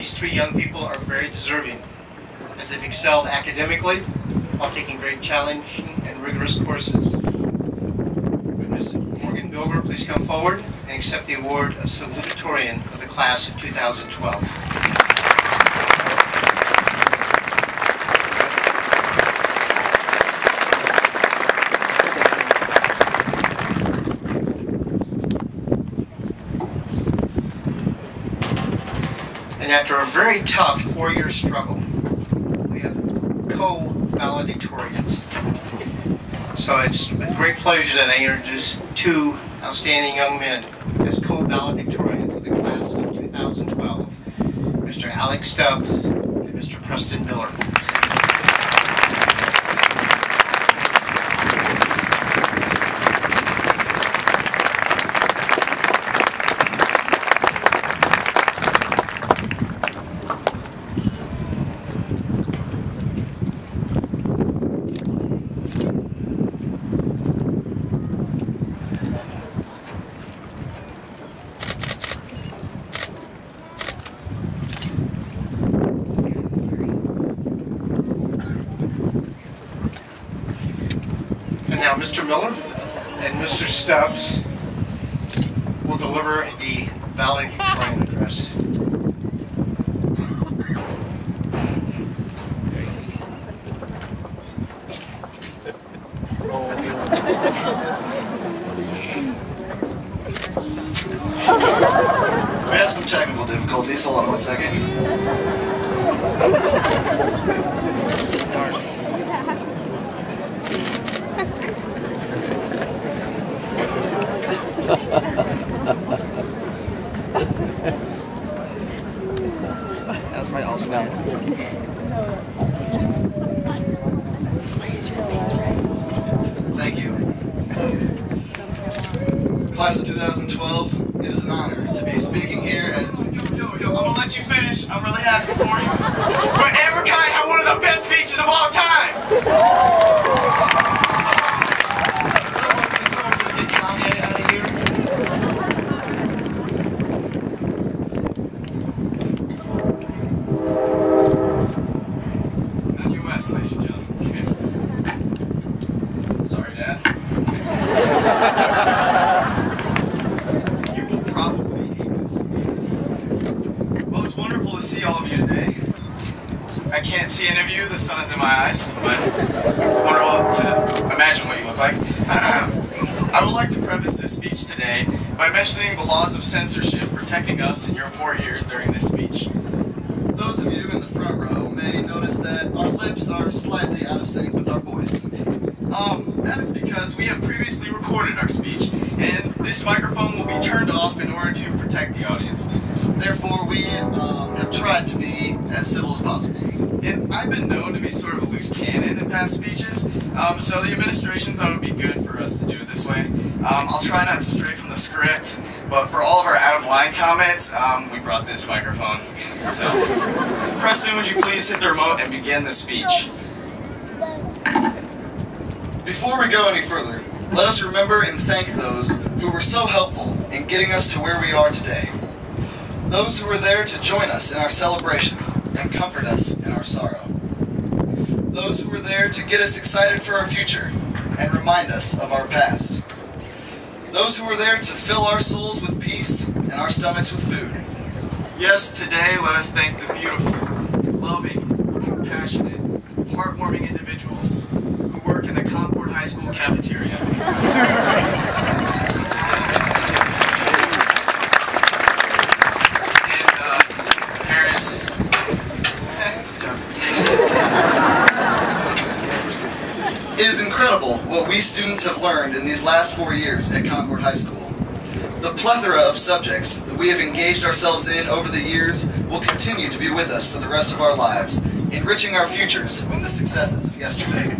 these three young people are very deserving, as they've excelled academically while taking very challenging and rigorous courses. Would Ms. Morgan Bilger please come forward and accept the award of Valedictorian of the class of 2012. And after a very tough four-year struggle, we have co-valedictorians. So it's with great pleasure that I introduce two outstanding young men as co-valedictorians of the class of 2012, Mr. Alec Stubbs and Mr. Preston Miller. And now Mr. Miller and Mr. Stubbs will deliver the valedictorian address. We have some technical difficulties. Hold on one second. That was probably all she got. Thank you. Class of 2012, it is an honor to be speaking here as... Yo, I'm gonna let you finish. I'm really happy for you. But Everkind had one of the best speeches of all time! Can someone please get Kanye out of here? Not US, ladies and gentlemen. Sorry, Dad. You will probably hate this. Well, it's wonderful to see all of you today. I can't see any of you, the sun is in my eyes, but it's wonderful to imagine what you look like. I would like to preface this speech today by mentioning the laws of censorship protecting us in your poor ears during this speech. Those of you in the front row may notice that our lips are slightly out of sync with our voice. That is because we have previously recorded our speech, and this microphone will be turned off in order to protect the audience. Therefore, we have tried to be as civil as possible. And I've been known to be sort of a loose cannon in past speeches, so the administration thought it would be good for us to do it this way. I'll try not to stray from the script, but for all of our out-of-line comments, we brought this microphone. So, Preston, would you please hit the remote and begin the speech? Before we go any further, let us remember and thank those who were so helpful in getting us to where we are today. Those who were there to join us in our celebration and comfort us in our sorrow. Those who were there to get us excited for our future and remind us of our past. Those who were there to fill our souls with peace and our stomachs with food. Yes, today let us thank the beautiful, loving, compassionate, heartwarming individuals who work in the Concord High School cafeteria. And parents. It is incredible what we students have learned in these last 4 years at Concord High School. The plethora of subjects that we have engaged ourselves in over the years will continue to be with us for the rest of our lives, enriching our futures with the successes of yesterday.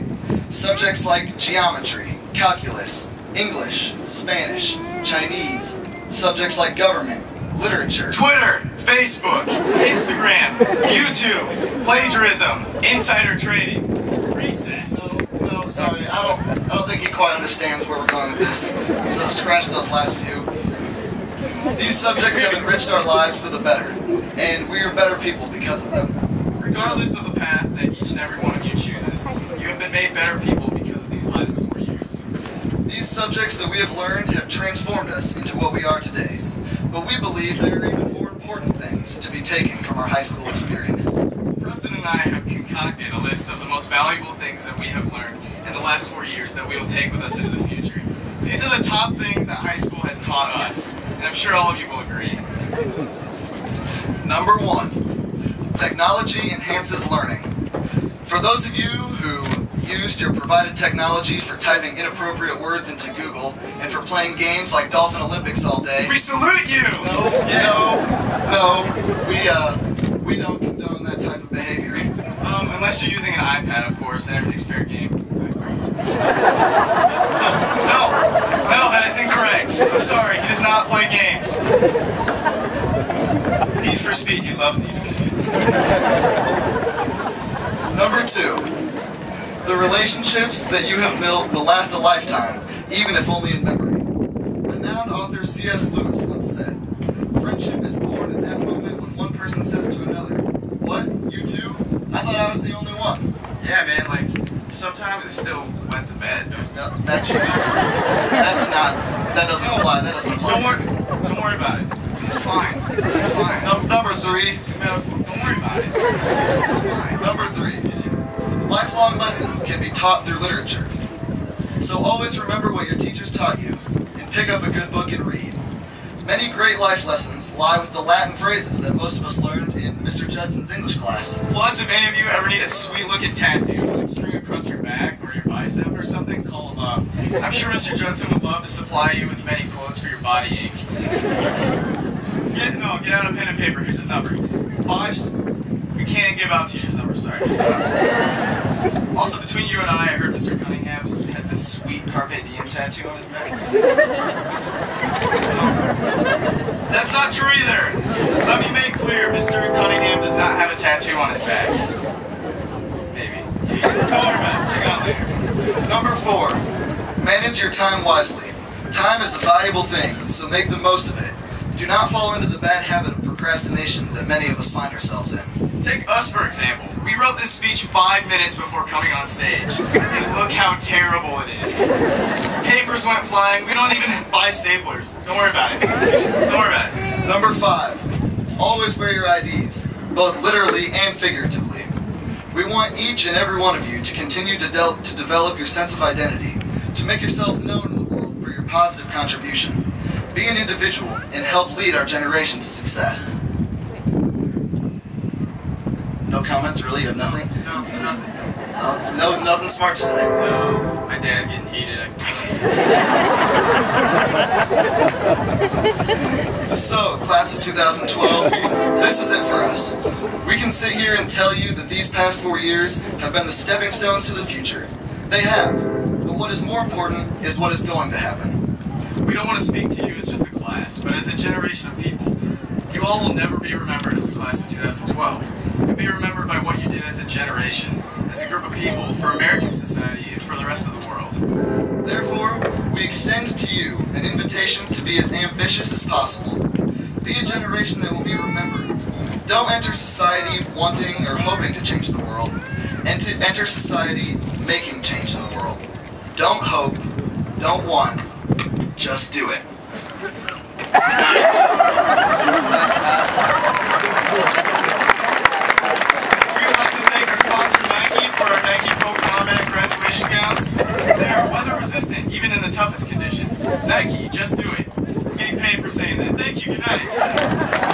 Subjects like geometry, calculus, English, Spanish, Chinese, subjects like government, literature, Twitter, Facebook, Instagram, YouTube, plagiarism, insider trading, recess. No, sorry, I don't think he quite understands where we're going with this, so scratch those last few. These subjects have enriched our lives for the better, and we are better people because of them. Regardless of the path that each and every one of you chooses, you have been made better people because of these last 4 years. These subjects that we have learned have transformed us into what we are today, but we believe there are even more important things to be taken from our high school experience. Preston and I have concocted a list of the most valuable things that we have learned in the last 4 years that we will take with us into the future. These are the top things that high school has taught us, and I'm sure all of you will agree. Number 1, technology enhances learning. For those of you who used your provided technology for typing inappropriate words into Google and for playing games like Dolphin Olympics all day, We salute you! No, we don't condone that type of behavior. Unless you're using an iPad, of course, then everything's fair game. No, that is incorrect. I'm sorry, he does not play games. Need for Speed, he loves Need for Speed. Number 2, the relationships that you have built will last a lifetime, even if only in memory. Renowned author C.S. Lewis once said, "Friendship is born at that moment when one person says to another, 'What, you too? I thought I was the only one.'" Yeah, man, like, sometimes it's still wet the bed. No, that doesn't apply. Don't worry about it. It's fine. It's fine. Number 3. Don't worry about it. It's fine. Number 3. Lifelong lessons can be taught through literature. So always remember what your teachers taught you, and pick up a good book and read. Many great life lessons lie with the Latin phrases that most of us learned in Mr. Judson's English class. Plus, if any of you ever need a sweet-looking tattoo, like string across your back or your bicep or something, call him up. I'm sure Mr. Judson would love to supply you with many quotes for your body ink. Get out a pen and paper. Here's his number. We can't give out teachers' numbers, sorry. Also, between you and I heard Mr. Cunningham has this sweet Carpe Diem tattoo on his back. That's not true either. Let me make clear, Mr. Cunningham does not have a tattoo on his back. Maybe. Don't worry about it. Check it out later. Number 4, manage your time wisely. Time is a valuable thing, so make the most of it. Do not fall into the bad habit of procrastination that many of us find ourselves in. Take us, for example. We wrote this speech 5 minutes before coming on stage, and look how terrible it is. Papers went flying. We don't even buy staplers. Don't worry about it. Don't worry about it. Number 5, always wear your IDs, both literally and figuratively. We want each and every one of you to continue to develop your sense of identity, to make yourself known in the world for your positive contribution. Be an individual and help lead our generation to success. No comments, really? You have nothing? No, nothing. No, nothing smart to say. No, my dad's getting heated. So, class of 2012, this is it for us. We can sit here and tell you that these past 4 years have been the stepping stones to the future. They have. But what is more important is what is going to happen. We don't want to speak to you as just a class, but as a generation of people. You all will never be remembered as the class of 2012. You'll be remembered by what you did as a generation, as a group of people, for American society and for the rest of the world. Therefore, we extend to you an invitation to be as ambitious as possible. Be a generation that will be remembered. Don't enter society wanting or hoping to change the world. Enter society making change in the world. Don't hope, don't want, just do it. We would like to thank our sponsor Nike for our Nike Pro Combat graduation gowns. They are weather resistant, even in the toughest conditions. Nike, just do it. I'm getting paid for saying that. Thank you, good night.